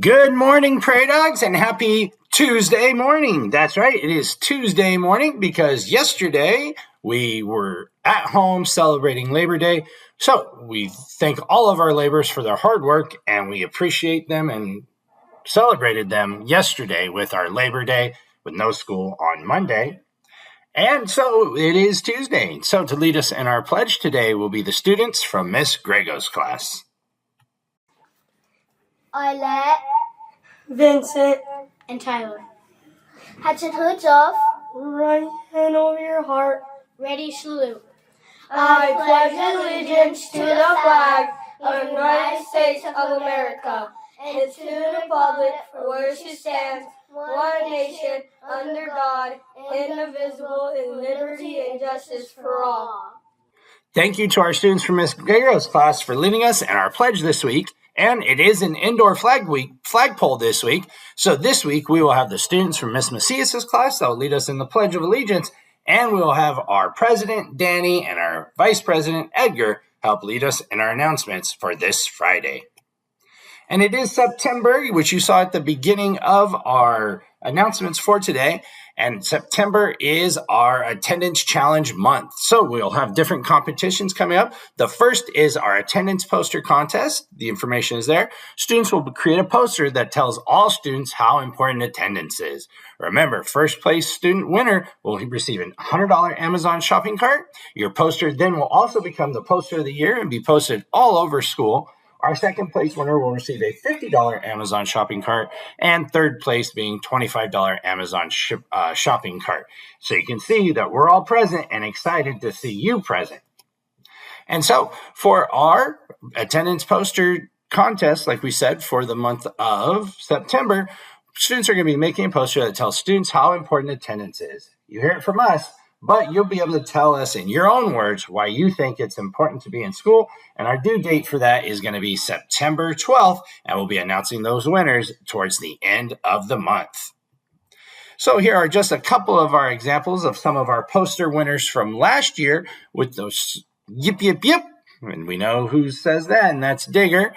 Good morning, Prairie Dogs, and happy Tuesday morning. That's right, it is Tuesday morning because yesterday we were at home celebrating Labor Day. So we thank all of our laborers for their hard work, and we appreciate them and celebrated them yesterday with our Labor Day with no school on Monday. And so it is Tuesday. So to lead us in our pledge today will be the students from Miss Grego's class. I let Vincent and Tyler. Hats and hoods off. right hand over your heart. Ready, salute. I pledge allegiance to the flag of the United States of America and to the republic for which it stands, one nation, under God, indivisible, in liberty and justice for all. Thank you to our students from Miss Grego's class for leading us in our pledge this week. And it is an indoor flagpole this week. So this week we will have the students from Miss Macias's class that will lead us in the Pledge of Allegiance. And we will have our president, Danny, and our vice president, Edgar, help lead us in our announcements for this Friday. And it is September, which you saw at the beginning of our announcements for today. And September is our attendance challenge month. So we'll have different competitions coming up. The first is our attendance poster contest. The information is there. Students will create a poster that tells all students how important attendance is. Remember, first place student winner will receive a $100 Amazon shopping cart. Your poster then will also become the poster of the year and be posted all over school. Our second place winner will receive a $50 Amazon shopping cart, and third place being $25 Amazon shopping cart. So you can see that we're all present and excited to see you present. And so for our attendance poster contest, like we said, for the month of September, students are going to be making a poster that tells students how important attendance is. You hear it from us, but you'll be able to tell us in your own words why you think it's important to be in school. And our due date for that is going to be September 12th, and we'll be announcing those winners towards the end of the month. So here are just a couple of our examples of some of our poster winners from last year with those yip, yip, yip. And we know who says that, and that's Digger.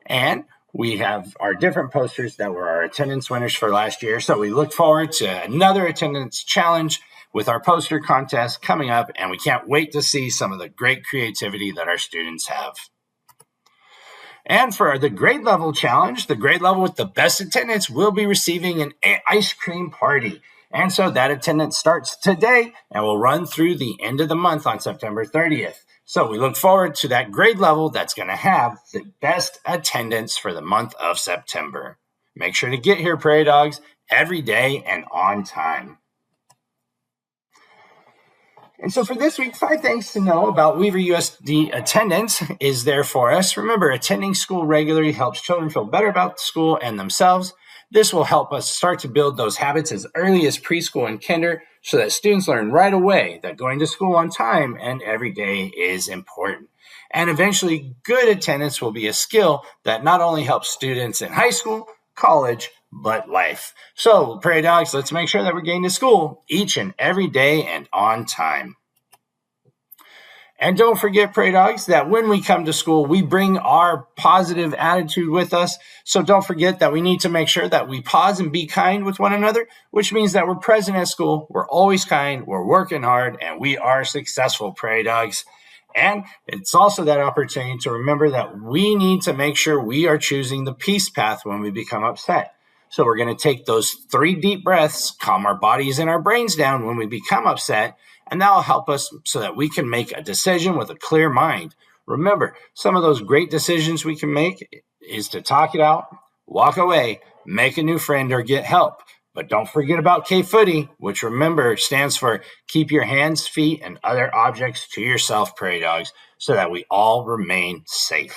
And we have our different posters that were our attendance winners for last year. So we look forward to another attendance challenge with our poster contest coming up, and we can't wait to see some of the great creativity that our students have. And for the grade level challenge, the grade level with the best attendance will be receiving an ice cream party. And so that attendance starts today and will run through the end of the month on September 30th. So we look forward to that grade level that's going to have the best attendance for the month of September. Make sure to get here, Prairie Dogs, every day and on time. And so for this week, 5 things to know about Weaver USD attendance is there for us. Remember, attending school regularly helps children feel better about school and themselves. This will help us start to build those habits as early as preschool and kinder so that students learn right away that going to school on time and every day is important. And eventually, good attendance will be a skill that not only helps students in high school, college, but life. So, Prairie Dogs, let's make sure that we're getting to school each and every day and on time. And don't forget, Prairie Dogs, that when we come to school, we bring our positive attitude with us. So don't forget that we need to make sure that we pause and be kind with one another, which means that we're present at school, we're always kind, we're working hard, and we are successful, Prairie Dogs. And it's also that opportunity to remember that we need to make sure we are choosing the peace path when we become upset. So we're going to take those 3 deep breaths, calm our bodies and our brains down when we become upset, and that will help us so that we can make a decision with a clear mind. Remember, some of those great decisions we can make is to talk it out, walk away, make a new friend, or get help. But don't forget about K-Footy, which remember stands for keep your hands, feet, and other objects to yourself, Prairie Dogs, so that we all remain safe.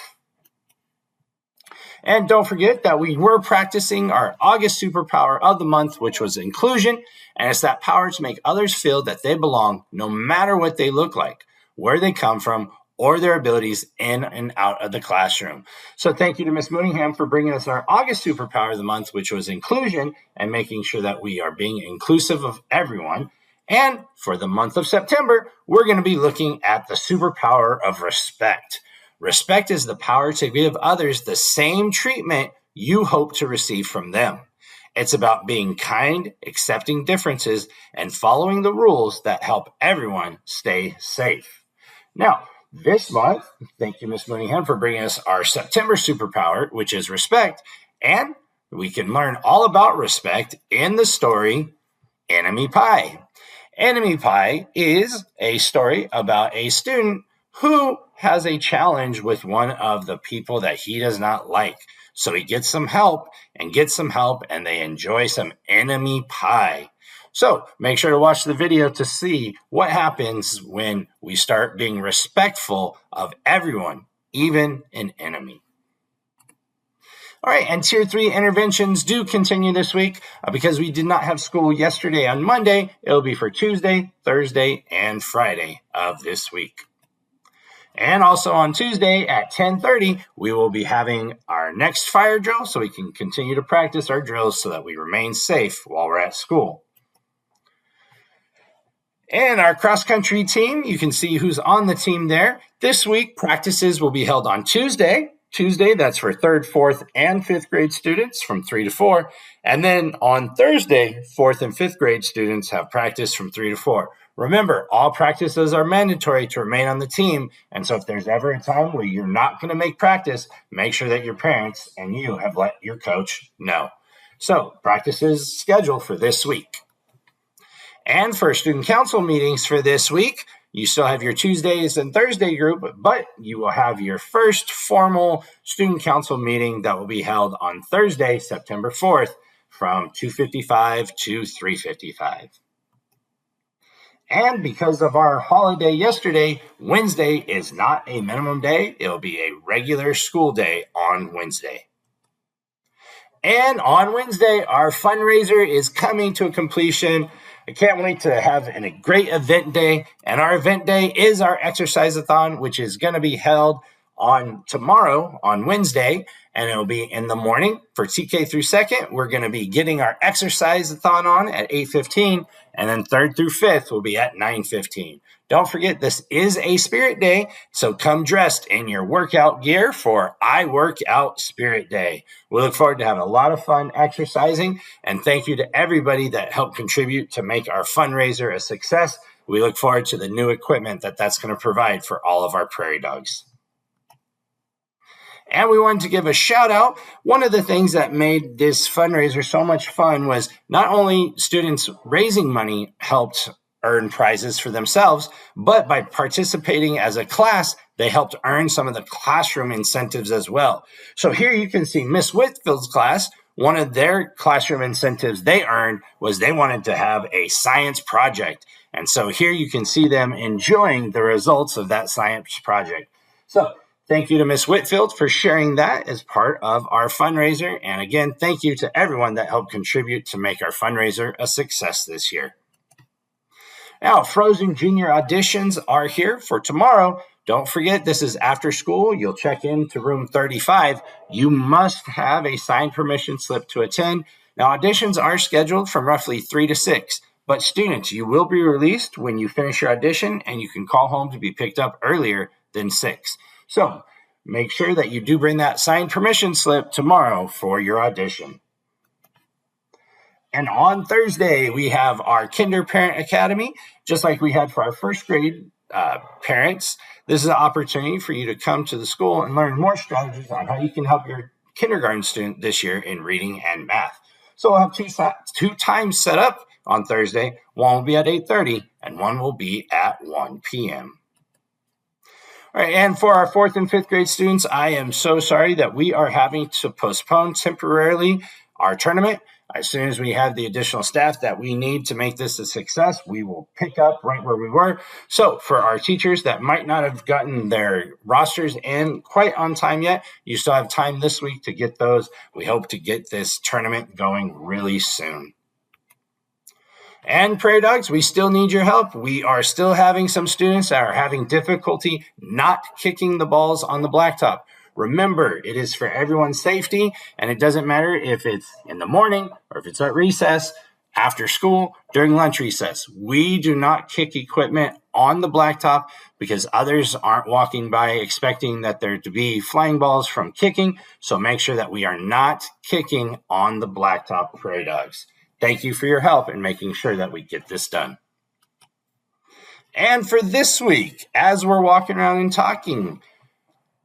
And don't forget that we were practicing our August superpower of the month, which was inclusion. And it's that power to make others feel that they belong no matter what they look like, where they come from, or their abilities in and out of the classroom. So thank you to Ms. Mooneyham for bringing us our August superpower of the month, which was inclusion and making sure that we are being inclusive of everyone. And for the month of September, we're going to be looking at the superpower of respect. Respect is the power to give others the same treatment you hope to receive from them. It's about being kind, accepting differences, and following the rules that help everyone stay safe. Now, this month, thank you, Ms. Mooneyham, for bringing us our September superpower, which is respect. And we can learn all about respect in the story Enemy Pie. Enemy Pie is a story about a student who has a challenge with one of the people that he does not like. So he gets some help, and they enjoy some enemy pie. So make sure to watch the video to see what happens when we start being respectful of everyone, even an enemy. All right, and Tier 3 interventions do continue this week because we did not have school yesterday on Monday. It'll be for Tuesday, Thursday, and Friday of this week. And also on Tuesday at 10:30, we will be having our next fire drill so we can continue to practice our drills so that we remain safe while we're at school. And our cross-country team, you can see who's on the team there. This week, practices will be held on Tuesday, that's for 3rd, 4th, and 5th grade students from 3 to 4. And then on Thursday, 4th and 5th grade students have practice from 3 to 4. Remember, all practices are mandatory to remain on the team. And so if there's ever a time where you're not going to make practice, make sure that your parents and you have let your coach know. So practice is scheduled for this week. And for student council meetings for this week, you still have your Tuesdays and Thursday group, but you will have your first formal student council meeting that will be held on Thursday, September 4th from 2:55 to 3:55. And because of our holiday yesterday, Wednesday is not a minimum day. It'll be a regular school day on Wednesday. And on Wednesday, our fundraiser is coming to a completion. I can't wait to have a great event day. And our event day is our Exercise-A-Thon, which is going to be held on tomorrow, on Wednesday, and it'll be in the morning for TK through 2nd. We're going to be getting our Exercise-A-Thon on at 8:15, and then 3rd through 5th will be at 9:15. Don't forget, this is a Spirit Day, so come dressed in your workout gear for I Work Out Spirit Day. We look forward to having a lot of fun exercising, and thank you to everybody that helped contribute to make our fundraiser a success. We look forward to the new equipment that's going to provide for all of our prairie dogs. And we wanted to give a shout out. One of the things that made this fundraiser so much fun was not only students raising money helped earn prizes for themselves, but by participating as a class, they helped earn some of the classroom incentives as well. So here you can see Miss Whitfield's class. One of their classroom incentives they earned was they wanted to have a science project. And so here you can see them enjoying the results of that science project. So thank you to Ms. Whitfield for sharing that as part of our fundraiser. And again, thank you to everyone that helped contribute to make our fundraiser a success this year. Now, Frozen Junior auditions are here for tomorrow. Don't forget, this is after school. You'll check into room 35. You must have a signed permission slip to attend. Now, auditions are scheduled from roughly 3 to 6. But students, you will be released when you finish your audition, and you can call home to be picked up earlier than 6. So make sure that you do bring that signed permission slip tomorrow for your audition. And on Thursday, we have our Kinder Parent Academy, just like we had for our 1st grade parents. This is an opportunity for you to come to the school and learn more strategies on how you can help your kindergarten student this year in reading and math. So we'll have two times set up on Thursday. One will be at 8:30 and one will be at 1 p.m. All right, and for our 4th and 5th grade students, I am so sorry that we are having to postpone temporarily our tournament. As soon as we have the additional staff that we need to make this a success, we will pick up right where we were. So for our teachers that might not have gotten their rosters in quite on time yet, you still have time this week to get those. We hope to get this tournament going really soon. And Prairie Dogs, we still need your help. We are still having some students that are having difficulty not kicking the balls on the blacktop. Remember, it is for everyone's safety, and it doesn't matter if it's in the morning or if it's at recess, after school, during lunch recess. We do not kick equipment on the blacktop because others aren't walking by expecting that there to be flying balls from kicking. So make sure that we are not kicking on the blacktop, prairie dogs. Thank you for your help in making sure that we get this done. And for this week, as we're walking around and talking,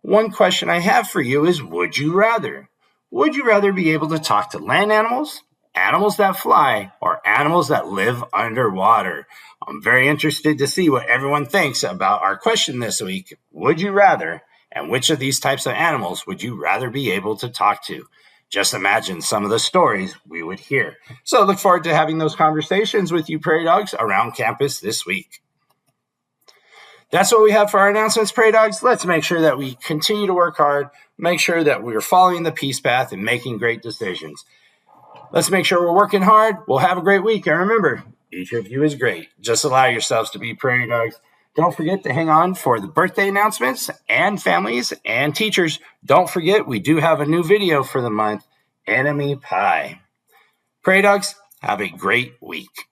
one question I have for you is, would you rather? Would you rather be able to talk to land animals, animals that fly, or animals that live underwater? I'm very interested to see what everyone thinks about our question this week. Would you rather? And which of these types of animals would you rather be able to talk to? Just imagine some of the stories we would hear. So look forward to having those conversations with you prairie dogs around campus this week. That's what we have for our announcements, prairie dogs. Let's make sure that we continue to work hard, make sure that we're following the peace path and making great decisions. Let's make sure we're working hard. We'll have a great week. And remember, each of you is great. Just allow yourselves to be prairie dogs. Don't forget to hang on for the birthday announcements, and families and teachers. Don't forget, we do have a new video for the month, Enemy Pie. Prairie dogs, have a great week.